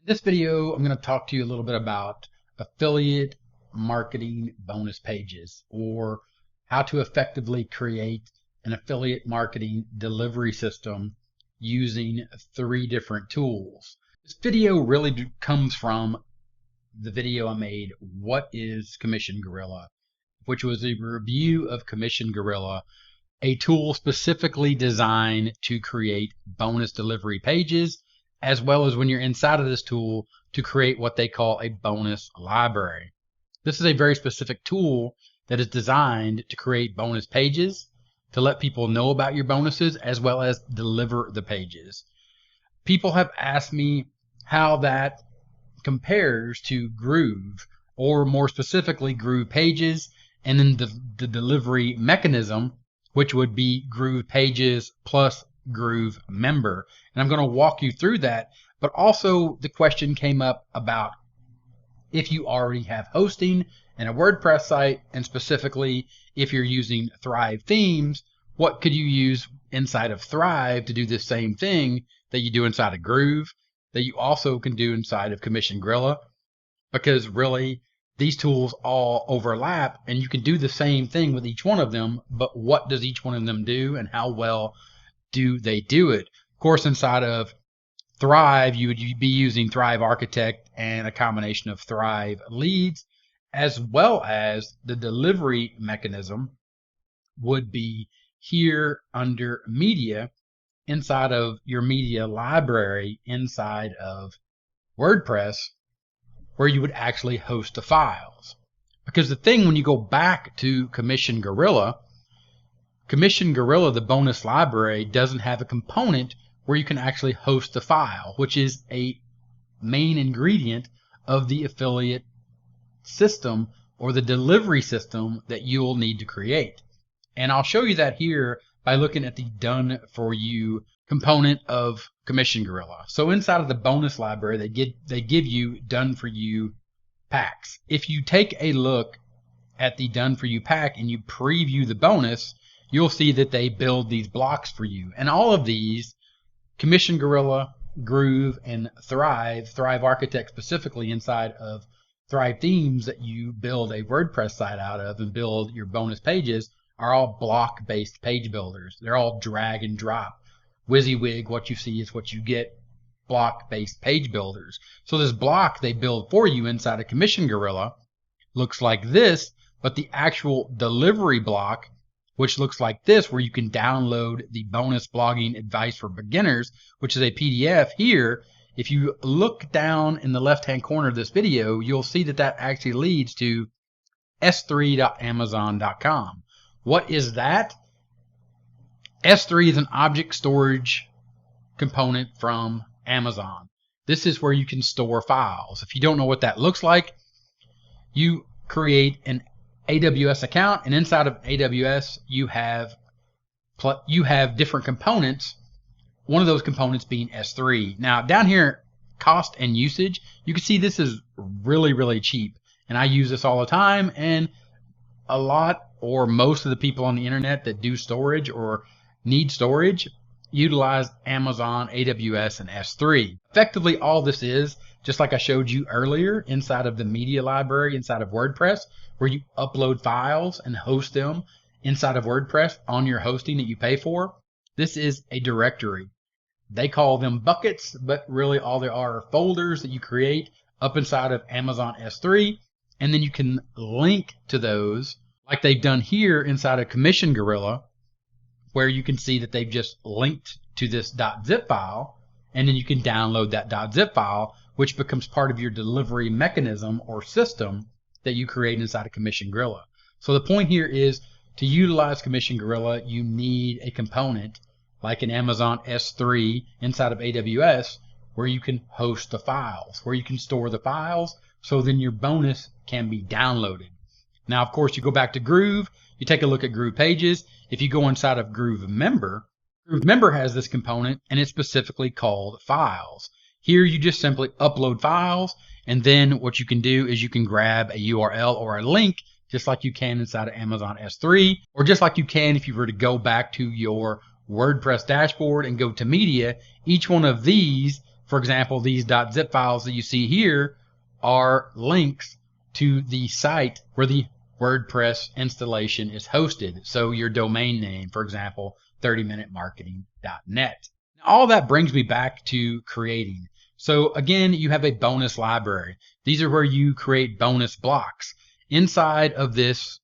This video, I'm going to talk to you a little bit about affiliate marketing bonus pages, or how to effectively create an affiliate marketing delivery system using 3 different tools. This video really comes from the video I made, What is Commission Gorilla?, which was a review of Commission Gorilla, a tool specifically designed to create bonus delivery pages, as well as when you're inside of this tool to create what they call a bonus library. This is a very specific tool that is designed to create bonus pages, to let people know about your bonuses, as well as deliver the pages. People have asked me how that compares to Groove, or more specifically Groove Pages, and then the delivery mechanism, which would be Groove Pages plus Groove Member. And I'm going to walk you through that, but also the question came up about if you already have hosting and a WordPress site, and specifically if you're using Thrive themes, what could you use inside of Thrive to do the same thing that you do inside of Groove, that you also can do inside of Commission Gorilla? Because really, these tools all overlap and you can do the same thing with each one of them, but what does each one of them do and how well do they do it? Of course, inside of Thrive, you would be using Thrive Architect and a combination of Thrive leads, as well as the delivery mechanism would be here under media, inside of your media library inside of WordPress, where you would actually host the files. Because the thing, when you go back to Commission Gorilla, the bonus library, doesn't have a component where you can actually host the file, which is a main ingredient of the affiliate system or the delivery system that you'll need to create. And I'll show you that here by looking at the Done For You component of Commission Gorilla. So inside of the bonus library, they give you Done For You packs. If you take a look at the Done For You pack and you preview the bonus, you'll see that they build these blocks for you. And all of these, Commission Gorilla, Groove, and Thrive Architect specifically inside of Thrive themes that you build a WordPress site out of and build your bonus pages, are all block-based page builders. They're all drag and drop. WYSIWYG, what you see is what you get, block-based page builders. So this block they build for you inside of Commission Gorilla looks like this, but the actual delivery block, which looks like this, where you can download the bonus blogging advice for beginners, which is a PDF here. If you look down in the left-hand corner of this video, you'll see that that actually leads to s3.amazon.com. What is that? S3 is an object storage component from Amazon. This is where you can store files. If you don't know what that looks like, you create an AWS account, and inside of AWS you have different components, one of those components being S3. Now down here, cost and usage, you can see this is really cheap, and I use this all the time, and a lot or most of the people on the internet that do storage or need storage utilize Amazon, AWS, and S3. Effectively, all this is, just like I showed you earlier, inside of the media library, inside of WordPress, where you upload files and host them inside of WordPress on your hosting that you pay for. This is a directory. They call them buckets, but really all they are folders that you create up inside of Amazon S3, and then you can link to those like they've done here inside of Commission Gorilla, where you can see that they've just linked to this .zip file, and then you can download that .zip file, which becomes part of your delivery mechanism or system that you create inside of Commission Gorilla. So the point here is, to utilize Commission Gorilla, you need a component like an Amazon S3 inside of AWS, where you can host the files, where you can store the files, so then your bonus can be downloaded. Now, of course, you go back to Groove, you take a look at Groove Pages. If you go inside of Groove Member has this component, and it's specifically called Files. Here you just simply upload files, and then what you can do is you can grab a URL or a link, just like you can inside of Amazon S3, or just like you can if you were to go back to your WordPress dashboard and go to media. Each one of these For example, these .zip files that you see here are links to the site where the WordPress installation is hosted. So your domain name, for example, 30minutemarketing.net. All that brings me back to creating. So again, you have a bonus library. These are where you create bonus blocks. Inside of this,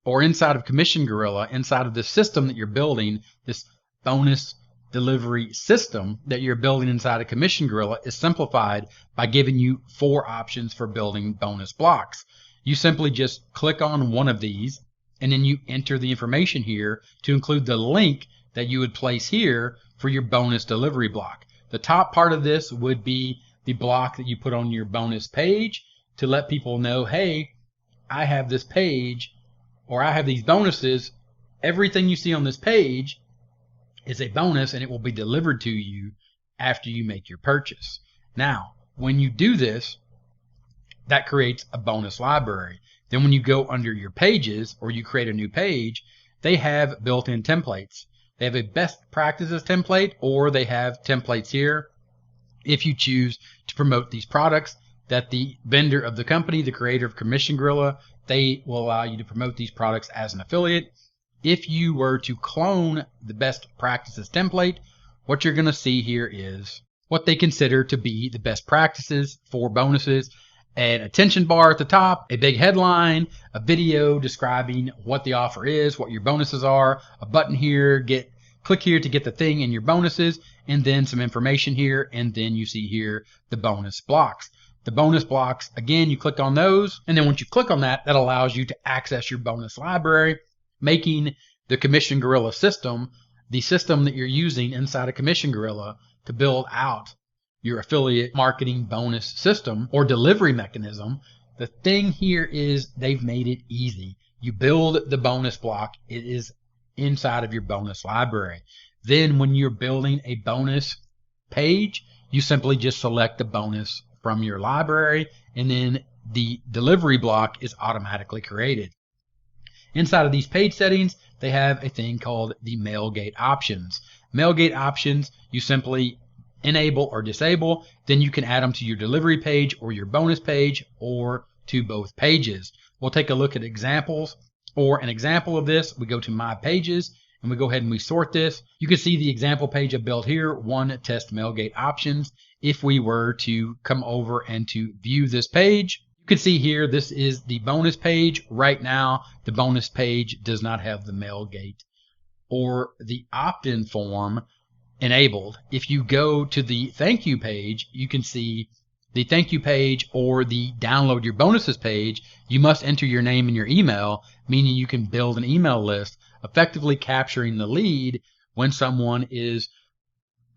or inside of Commission Gorilla, inside of the system that you're building, this bonus delivery system that you're building inside of Commission Gorilla is simplified by giving you 4 options for building bonus blocks. You simply just click on one of these, and then you enter the information here to include the link that you would place here for your bonus delivery block. The top part of this would be the block that you put on your bonus page to let people know, hey, I have this page, or I have these bonuses. Everything you see on this page is a bonus, and it will be delivered to you after you make your purchase. Now, when you do this, that creates a bonus library. Then when you go under your pages, or you create a new page, they have built-in templates. They have a best practices template, or they have templates here if you choose to promote these products that the vendor of the company, the creator of Commission Gorilla, they will allow you to promote these products as an affiliate. If you were to clone the best practices template, what you're going to see here is what they consider to be the best practices for bonuses. An attention bar at the top, a big headline, a video describing what the offer is, what your bonuses are, a button here, click here to get the thing and your bonuses, and then some information here, and then you see here the bonus blocks. The bonus blocks, again, you click on those, and then once you click on that, that allows you to access your bonus library, making the Commission Gorilla system the system that you're using inside of Commission Gorilla to build out your affiliate marketing bonus system or delivery mechanism. The thing here is they've made it easy. You build the bonus block. It is inside of your bonus library. Then when you're building a bonus page, you simply just select the bonus from your library, and then the delivery block is automatically created. Inside of these page settings, they have a thing called the Mailgate options. Mailgate options, you simply enable or disable, then you can add them to your delivery page or your bonus page or to both pages. We'll take a look at examples. For an example of this, we go to My Pages and we go ahead and we sort this. You can see the example page I built here, one test Mailgate options. If we were to come over and to view this page, you can see here this is the bonus page. Right now, the bonus page does not have the Mailgate or the opt-in form enabled. If you go to the thank you page, you can see the thank you page or the download your bonuses page. You must enter your name and your email, meaning you can build an email list, effectively capturing the lead when someone is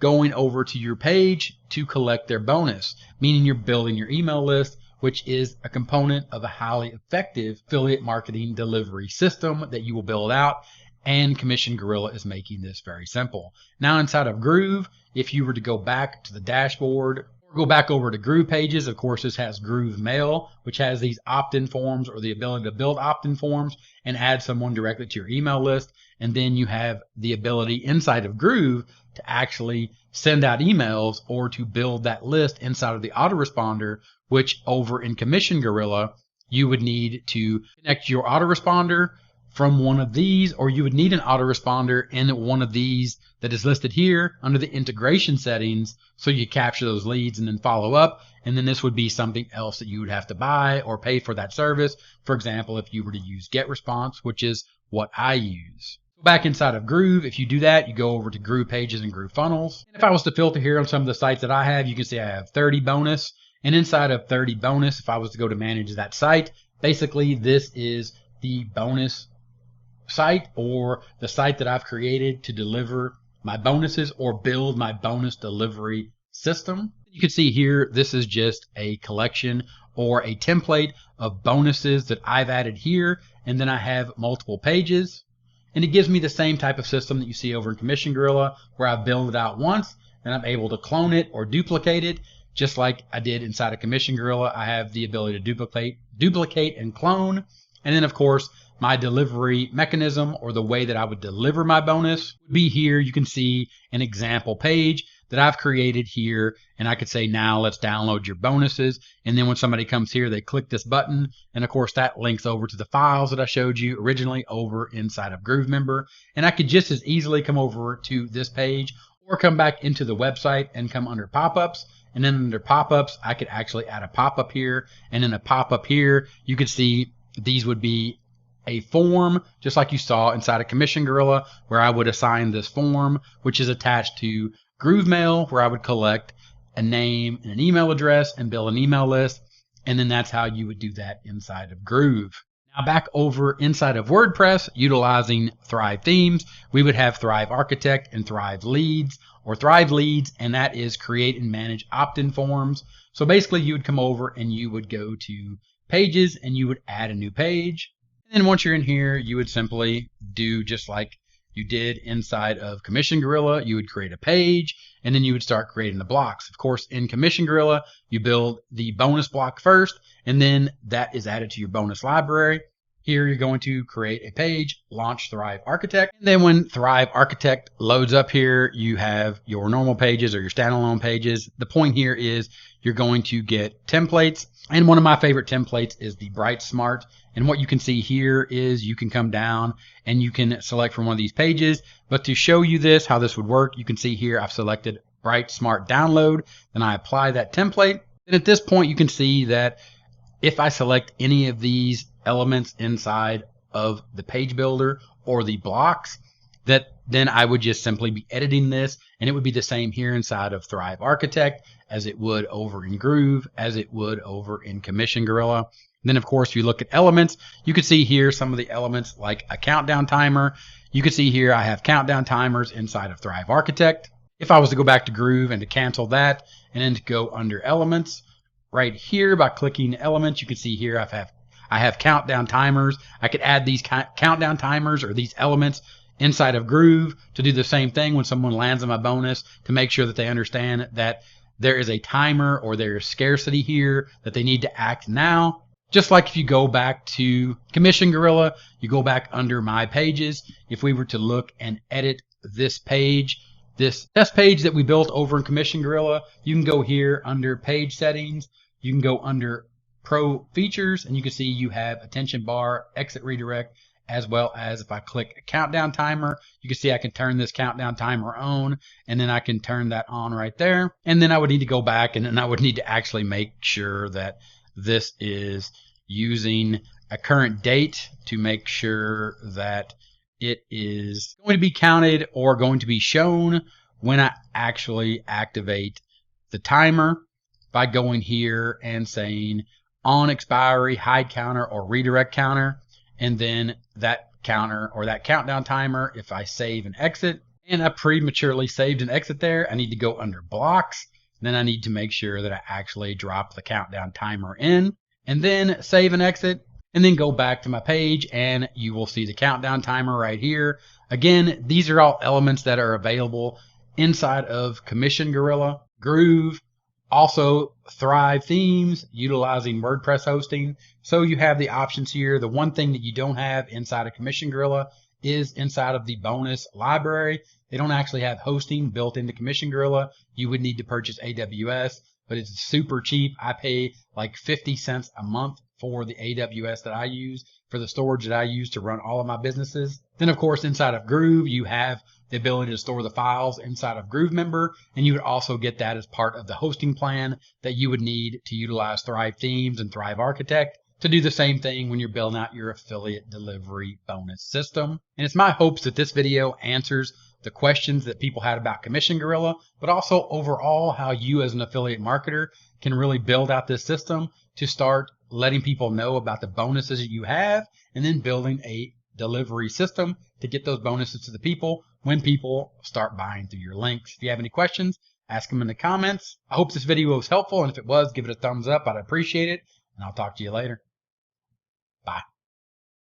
going over to your page to collect their bonus, meaning you're building your email list, which is a component of a highly effective affiliate marketing delivery system that you will build out. And Commission Gorilla is making this very simple. Now inside of Groove, if you were to go back to the dashboard, or go back over to Groove pages, of course this has Groove Mail, which has these opt-in forms or the ability to build opt-in forms and add someone directly to your email list. And then you have the ability inside of Groove to actually send out emails or to build that list inside of the autoresponder, which over in Commission Gorilla, you would need to connect your autoresponder from one of these, or you would need an autoresponder in one of these that is listed here under the integration settings, so you capture those leads and then follow up. And then this would be something else that you would have to buy or pay for that service. For example, if you were to use GetResponse, which is what I use. Back inside of Groove, if you do that, you go over to Groove Pages and Groove Funnels. And if I was to filter here on some of the sites that I have, you can see I have 30 bonus. And inside of 30 bonus, if I was to go to manage that site, basically this is the bonus site or the site that I've created to deliver my bonuses or build my bonus delivery system. You can see here, this is just a collection or a template of bonuses that I've added here. And then I have multiple pages. And it gives me the same type of system that you see over in Commission Gorilla, where I build it out once and I'm able to clone it or duplicate it. Just like I did inside of Commission Gorilla, I have the ability to duplicate and clone. And then of course, my delivery mechanism or the way that I would deliver my bonus would be here. You can see an example page that I've created here, and I could say, now let's download your bonuses. And then when somebody comes here, they click this button, and of course that links over to the files that I showed you originally over inside of GrooveMember. And I could just as easily come over to this page or come back into the website and come under pop-ups. And then under pop-ups, I could actually add a pop-up here. And in a pop-up here, you could see these would be a form, just like you saw inside of Commission Gorilla, where I would assign this form, which is attached to GrooveMail, where I would collect a name and an email address and build an email list. And then that's how you would do that inside of Groove. Now back over inside of WordPress, utilizing Thrive themes, we would have Thrive Architect and Thrive Leads, or Thrive Leads, and that is create and manage opt-in forms. So basically you would come over and you would go to pages and you would add a new page. And then once you're in here, you would simply do just like you did inside of Commission Gorilla. You would create a page, and then you would start creating the blocks. Of course, in Commission Gorilla, you build the bonus block first, and then that is added to your bonus library. Here, you're going to create a page, launch Thrive Architect. And then when Thrive Architect loads up here, you have your normal pages or your standalone pages. The point here is you're going to get templates. And one of my favorite templates is the Bright Smart. And what you can see here is you can come down and you can select from one of these pages. But to show you this, how this would work, you can see here I've selected Bright Smart Download. Then I apply that template. And at this point, you can see that if I select any of these elements inside of the page builder or the blocks, that then I would just simply be editing this, and it would be the same here inside of Thrive Architect as it would over in Groove, as it would over in Commission Gorilla. Then, of course, if you look at elements, you can see here some of the elements like a countdown timer. You can see here I have countdown timers inside of Thrive Architect. If I was to go back to Groove and to cancel that, and then to go under elements, right here by clicking elements, you can see here I have countdown timers. I could add these countdown timers or these elements inside of Groove to do the same thing when someone lands on my bonus, to make sure that they understand that there is a timer or there is scarcity here, that they need to act now. Just like if you go back to Commission Gorilla, you go back under My Pages. If we were to look and edit this page, this test page that we built over in Commission Gorilla, you can go here under Page Settings. You can go under Pro Features, and you can see you have Attention Bar, Exit Redirect, as well as if I click a countdown timer, you can see I can turn this countdown timer on, and then I can turn that on right there. And then I would need to go back, and then I would need to actually make sure that this is using a current date to make sure that it is going to be counted or going to be shown when I actually activate the timer by going here and saying on expiry, hide counter, or redirect counter. And then that counter or that countdown timer, if I save and exit, and I prematurely saved and exit there, I need to go under blocks. Then I need to make sure that I actually drop the countdown timer in, and then save and exit, and then go back to my page, and you will see the countdown timer right here. Again, these are all elements that are available inside of Commission Gorilla, Groove, also Thrive themes, utilizing WordPress hosting. So you have the options here. The one thing that you don't have inside of Commission Gorilla is inside of the bonus library. They don't actually have hosting built into Commission Gorilla. You would need to purchase AWS, but it's super cheap. I pay like 50 cents a month for the AWS that I use, for the storage that I use to run all of my businesses. Then, of course, inside of Groove, you have the ability to store the files inside of GrooveMember, and you would also get that as part of the hosting plan that you would need to utilize Thrive Themes and Thrive Architect to do the same thing when you're building out your affiliate delivery bonus system. And it's my hopes that this video answers the questions that people had about Commission Gorilla, but also overall how you as an affiliate marketer can really build out this system to start letting people know about the bonuses that you have, and then building a delivery system to get those bonuses to the people when people start buying through your links. If you have any questions, ask them in the comments. I hope this video was helpful, and if it was, give it a thumbs up. I'd appreciate it, and I'll talk to you later. Bye.